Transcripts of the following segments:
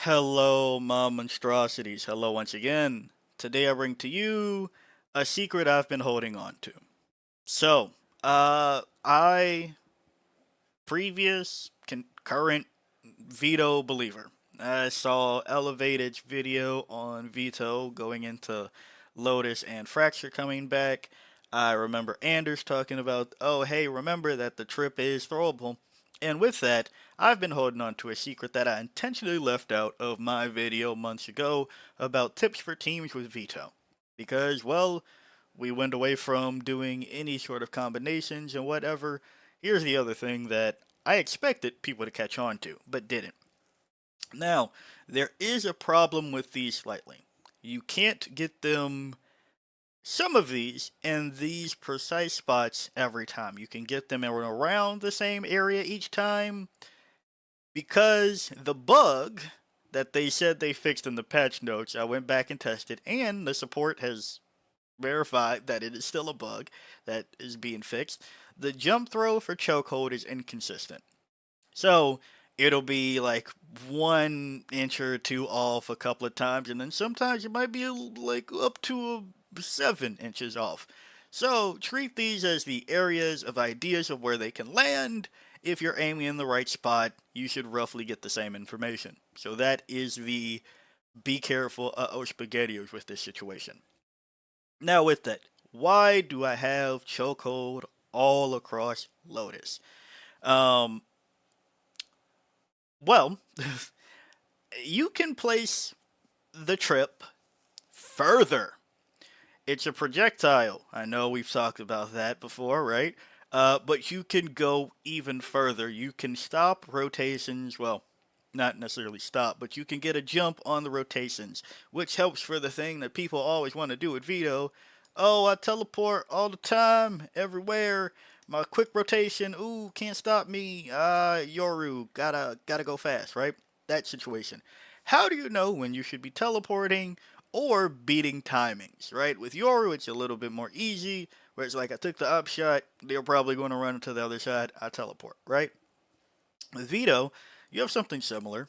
Hello, my monstrosities. Hello once again. Today I bring to you a secret I've been holding on to. So, I previous current Veto believer. I saw Elevated's video on Veto going into Lotus and Fracture coming back. I remember Anders talking about, oh, hey, remember that the trip is throwable. And with that, I've been holding on to a secret that I intentionally left out of my video months ago about tips for teams with Veto. Because, well, we went away from doing any sort of combinations and whatever. Here's the other thing that I expected people to catch on to, but didn't. Now, there is a problem with these slightly. You can't get them, some of these, in these precise spots every time. You can get them around the same area each time because the bug that they said they fixed in the patch notes, I went back and tested, and the support has verified that it is still a bug that is being fixed. The jump throw for chokehold is inconsistent. So it'll be like 1 inch or two off a couple of times, and then sometimes it might be like up to 7 inches off. So treat these as the areas of ideas of where they can land. If you're aiming in the right spot, you should roughly get the same information. So that is the be careful spaghettios with this situation. Now with that, why do I have chokehold all across Lotus? Um, well, you can place the trip further. It's a projectile. I know we've talked about that before, right? But you can go even further. You can stop rotations. Well, not necessarily stop, but you can get a jump on the rotations, which helps for the thing that people always want to do with Veto. Oh, I teleport all the time, everywhere. My quick rotation, ooh, can't stop me. Yoru, gotta go fast, right? That situation. How do you know when you should be teleporting or beating timings, right? With Yoru, it's a little bit more easy, where it's like I took the upshot, they're probably going to run to the other side, I teleport, right? With Veto, you have something similar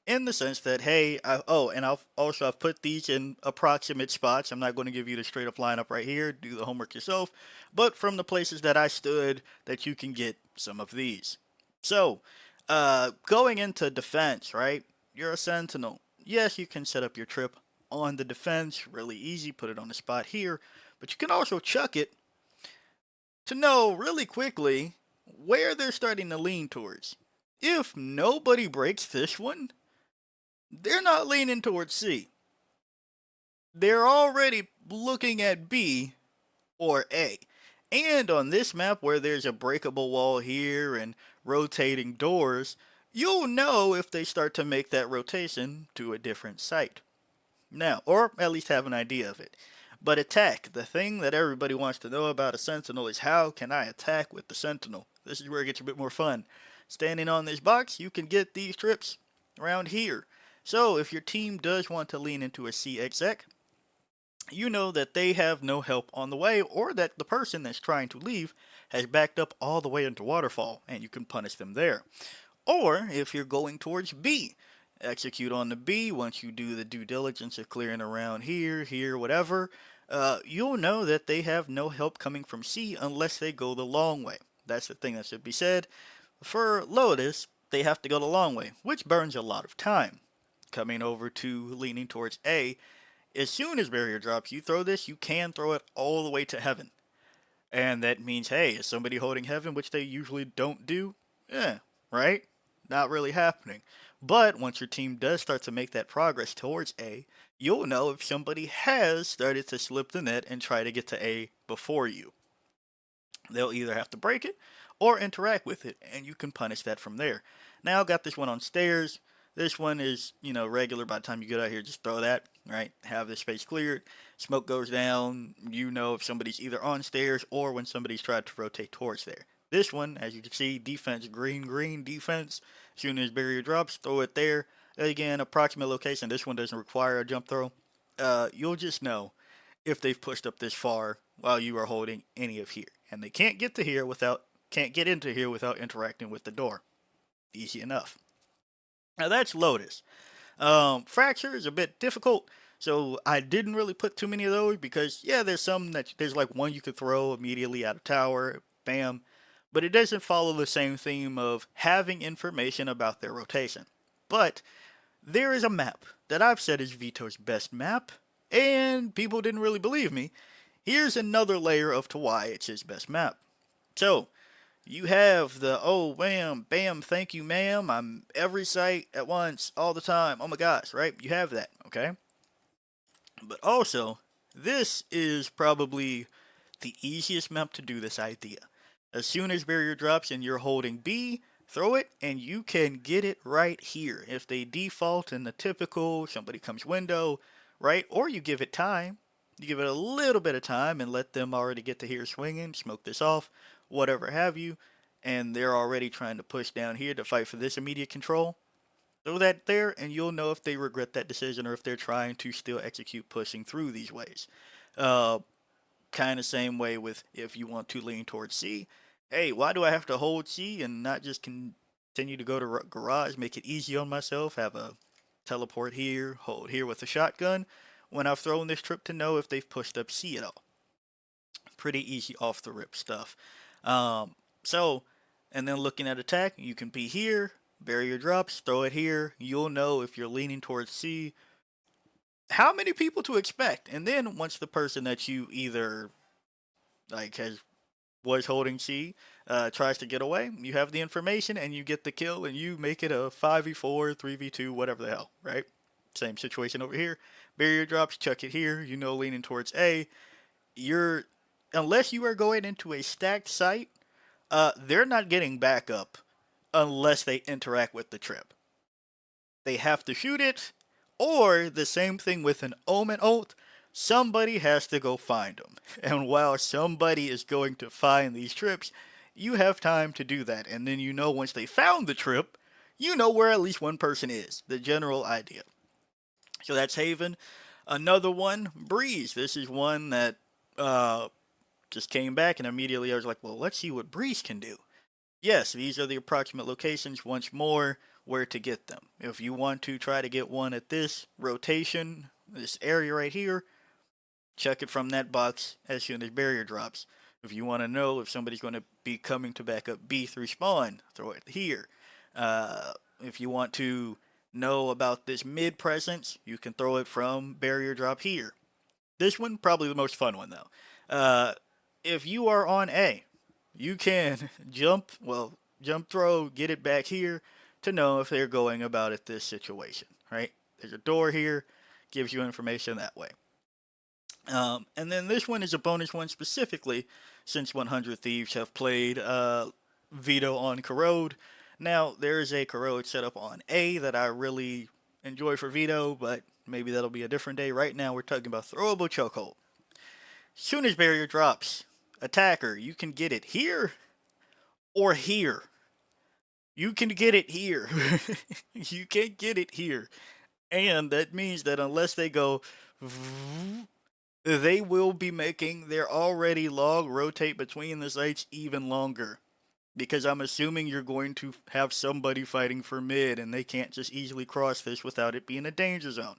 in the sense that hey, I've put these in approximate spots. I'm not going to give you the straight up lineup right here. Do the homework yourself, but from the places that I stood, that you can get some of these. So, going into defense, right? You're a sentinel. Yes, you can set up your trip on the defense, really easy. Put it on the spot here, but you can also chuck it to know really quickly where they're starting to lean towards. If nobody breaks this one, they're not leaning towards C. They're already looking at B or A. And on this map where there's a breakable wall here and rotating doors, you'll know if they start to make that rotation to a different site. Now, or at least have an idea of it. But attack, the thing that everybody wants to know about a sentinel is how can I attack with the sentinel? This is where it gets a bit more fun. Standing on this box, you can get these trips around here. So if your team does want to lean into a C exec, you know that they have no help on the way, or that the person that's trying to leave has backed up all the way into Waterfall, and you can punish them there. Or if you're going towards B, execute on the B. Once you do the due diligence of clearing around here, whatever, you'll know that they have no help coming from C unless they go the long way. That's the thing that should be said. For Lotus, they have to go the long way, which burns a lot of time. Coming over to leaning towards A, as soon as barrier drops, you throw this, you can throw it all the way to heaven. And that means, hey, is somebody holding heaven, which they usually don't do? Yeah, right? Not really happening. But once your team does start to make that progress towards A, you'll know if somebody has started to slip the net and try to get to A before you. They'll either have to break it or interact with it, and you can punish that from there. Now, got this one on stairs. This one is, regular. By the time you get out here, just throw that, right? Have this space cleared. Smoke goes down. You know if somebody's either on stairs or when somebody's tried to rotate towards there. This one, as you can see, defense, green, defense. As soon as barrier drops, throw it there. Again, approximate location. This one doesn't require a jump throw. You'll just know if they've pushed up this far while you are holding any of here. And they can't get into here without interacting with the door. Easy enough. Now that's Lotus. Fracture is a bit difficult, so I didn't really put too many of those because yeah, there's some that there's like one you could throw immediately out of tower, bam, but it doesn't follow the same theme of having information about their rotation. But there is a map that I've said is Veto's best map, and people didn't really believe me. Here's another layer of to why it's his best map. So, you have the oh bam bam thank you ma'am I'm every site at once all the time oh my gosh right you have that okay but also this is probably the easiest map to do this idea. As soon as barrier drops and you're holding B, throw it and you can get it right here. If they default in the typical somebody comes window, right? Or you give it time. You give it a little bit of time and let them already get to here swinging, smoke this off, whatever have you, and they're already trying to push down here to fight for this immediate control. Throw that there, and you'll know if they regret that decision or if they're trying to still execute pushing through these ways. Uh, kind of same way with if you want to lean towards C. Hey, why do I have to hold C and not just continue to go to garage, make it easy on myself, have a teleport here, hold here with a shotgun, when I've thrown this trip to know if they've pushed up C at all. Pretty easy off the rip stuff. So, and then looking at attack, you can be here, barrier drops, throw it here. You'll know if you're leaning towards C, how many people to expect. And then once the person that you either like has was holding C tries to get away, you have the information and you get the kill and you make it a 5v4, 3v2, whatever the hell, right? Same situation over here. Barrier drops, chuck it here. You know, leaning towards A. You're unless you are going into a stacked site, they're not getting backup unless they interact with the trip. They have to shoot it, or the same thing with an Omen ult, somebody has to go find them. And while somebody is going to find these trips, you have time to do that. And then you know once they found the trip, you know where at least one person is. The general idea. So that's Haven. Another one, Breeze. This is one that just came back, and immediately I was like, well, let's see what Breeze can do. Yes, these are the approximate locations. Once more, where to get them. If you want to try to get one at this rotation, this area right here, check it from that box as soon as barrier drops. If you want to know if somebody's going to be coming to back up B through spawn, throw it here. If you want to know about this mid presence, you can throw it from barrier drop here. This one, probably the most fun one though. If you are on A, you can jump throw, get it back here to know if they're going about it this situation, right? There's a door here, gives you information that way. And then this one is a bonus one specifically since 100 Thieves have played Veto on Corrode. Now, there is a Corrode setup on A that I really enjoy for Veto, but maybe that'll be a different day. Right now, we're talking about throwable chokehold. Soon as barrier drops, attacker, you can get it here or here. You can get it here. You can't get it here. And that means that unless they go, they will be making their already long rotate between the sites even longer. Because I'm assuming you're going to have somebody fighting for mid, and they can't just easily cross this without it being a danger zone.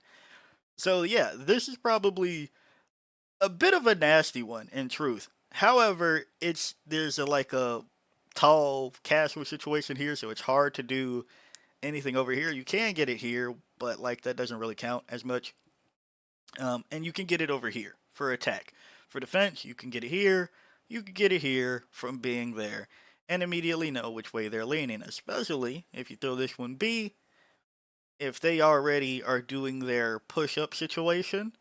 So yeah, this is probably a bit of a nasty one in truth. However, there's a tall castle situation here, so it's hard to do anything over here. You can get it here, but like that doesn't really count as much. And you can get it over here for attack. For defense, you can get it here. You can get it here from being there, and immediately know which way they're leaning. Especially if you throw this one B, if they already are doing their push-up situation.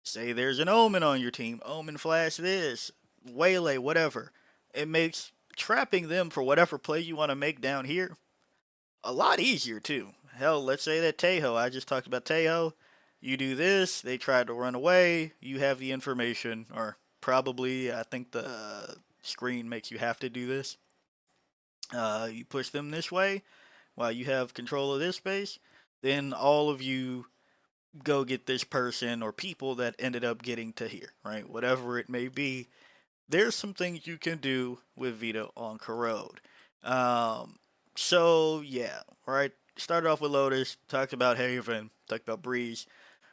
Say there's an Omen on your team, Omen flash this, waylay, whatever. It makes trapping them for whatever play you want to make down here a lot easier too. Hell, let's say that Tejo, I just talked about Tejo. You do this, they try to run away, you have the information, or probably, I think the screen makes you have to do this. You push them this way while you have control of this space, then all of you go get this person or people that ended up getting to here, right? Whatever it may be, there's some things you can do with Veto on Corrode. So yeah, right. started off with Lotus, talked about Haven, talked about Breeze,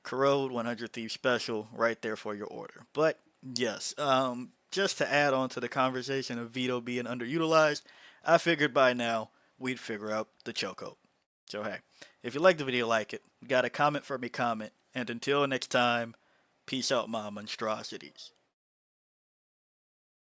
Corrode, 100 Thieves Special, right there for your order. But yes, just to add on to the conversation of Veto being underutilized, I figured by now we'd figure out the chokehold. So hey, if you like the video, like it. Got a comment for me, comment. And until next time, peace out, my monstrosities.